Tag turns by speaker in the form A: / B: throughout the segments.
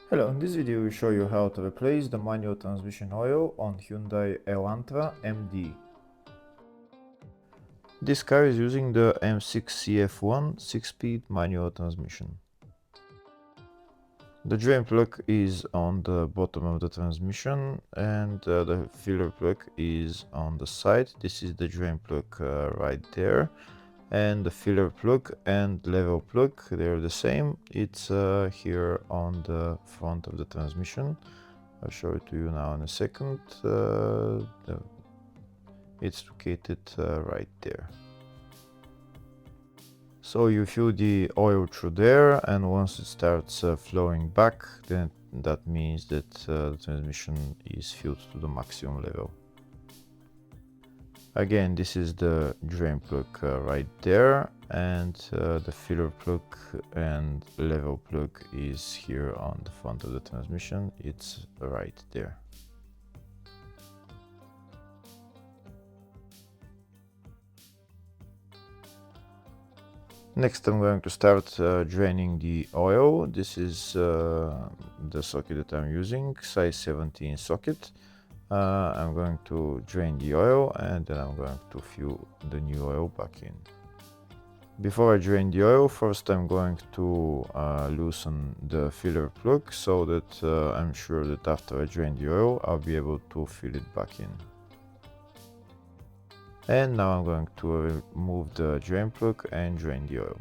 A: Hello, in this video we show you how to replace the manual transmission oil on Hyundai Elantra MD. This car is using the M6CF1 6-speed manual transmission. The drain plug is on the bottom of the transmission and the filler plug is on the side. This is the drain plug right there, and the filler plug and level plug, they're the same. It's here on the front of the transmission. I'll show it to you now in a second. It's located right there. So you fill the oil through there, and once it starts flowing back, then that means that the transmission is filled to the maximum level. Again, this is the drain plug right there, and the filler plug and level plug is here on the front of the transmission. It's right there. Next, I'm going to start draining the oil. This is the socket that I'm using, size 17 socket. I'm going to drain the oil, and then I'm going to fill the new oil back in. Before I drain the oil, first I'm going to loosen the filler plug so that I'm sure that after I drain the oil, I'll be able to fill it back in. And now I'm going to remove the drain plug and drain the oil.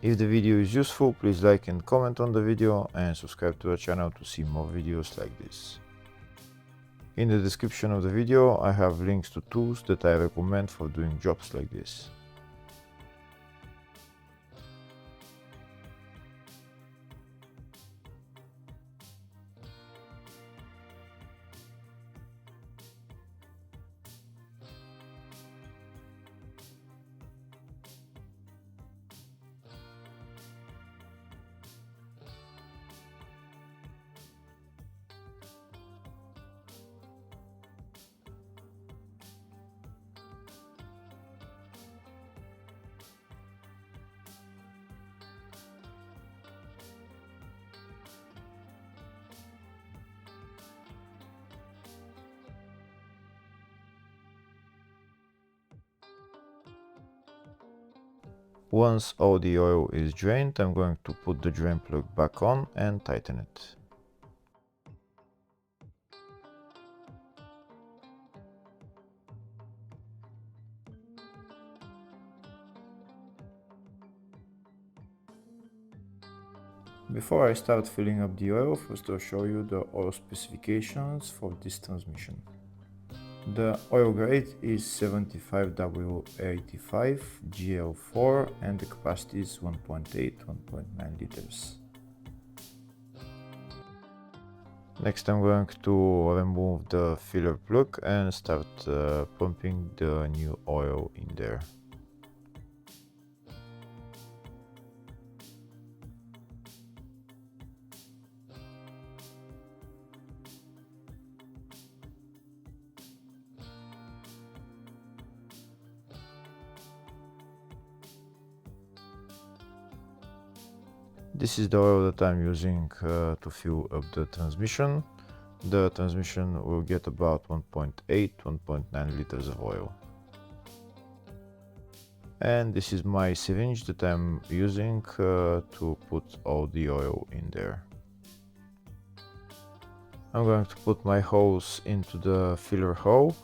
A: If the video is useful, please like and comment on the video and subscribe to the channel to see more videos like this. In the description of the video, I have links to tools that I recommend for doing jobs like this. Once all the oil is drained, I'm going to put the drain plug back on and tighten it. Before I start filling up the oil, first I'll show you the oil specifications for this transmission. The oil grade is 75W85 GL4 and the capacity is 1.8-1.9 liters. Next I'm going to remove the filler plug and start pumping the new oil in there. This is the oil that I'm using to fill up the transmission. The transmission will get about 1.8-1.9 liters of oil. And this is my syringe that I'm using to put all the oil in there. I'm going to put my hose into the filler hole,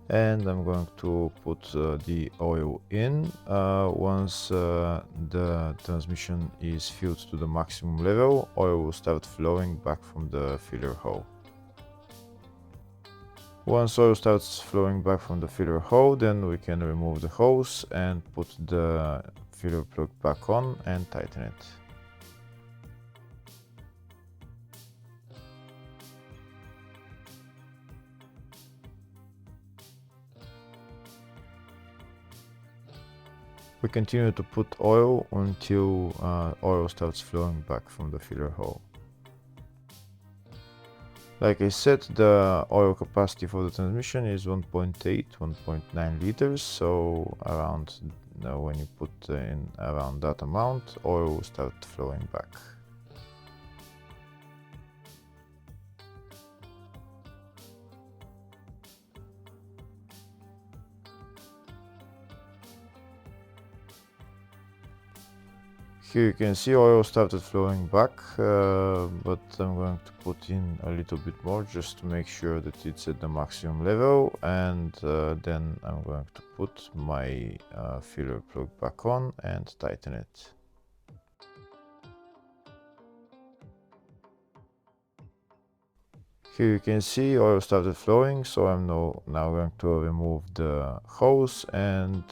A: and I'm going to put the oil in. Once the transmission is filled to the maximum level, oil will start flowing back from the filler hole. Once oil starts flowing back from the filler hole, then we can remove the hose and put the filler plug back on and tighten it. We continue to put oil until oil starts flowing back from the filler hole. Like I said, the oil capacity for the transmission is 1.8-1.9 liters, so around when you put in around that amount, oil will start flowing back. Here you can see oil started flowing back, but I'm going to put in a little bit more just to make sure that it's at the maximum level, and then I'm going to put my filler plug back on and tighten it. Here you can see oil started flowing, so I'm now going to remove the hose and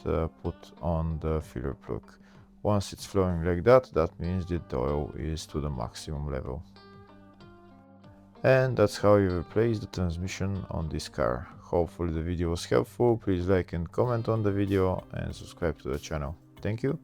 A: put on the filler plug. Once it's flowing like that, that means that the oil is to the maximum level. And that's how you replace the transmission on this car. Hopefully the video was helpful. Please like and comment on the video and subscribe to the channel. Thank you.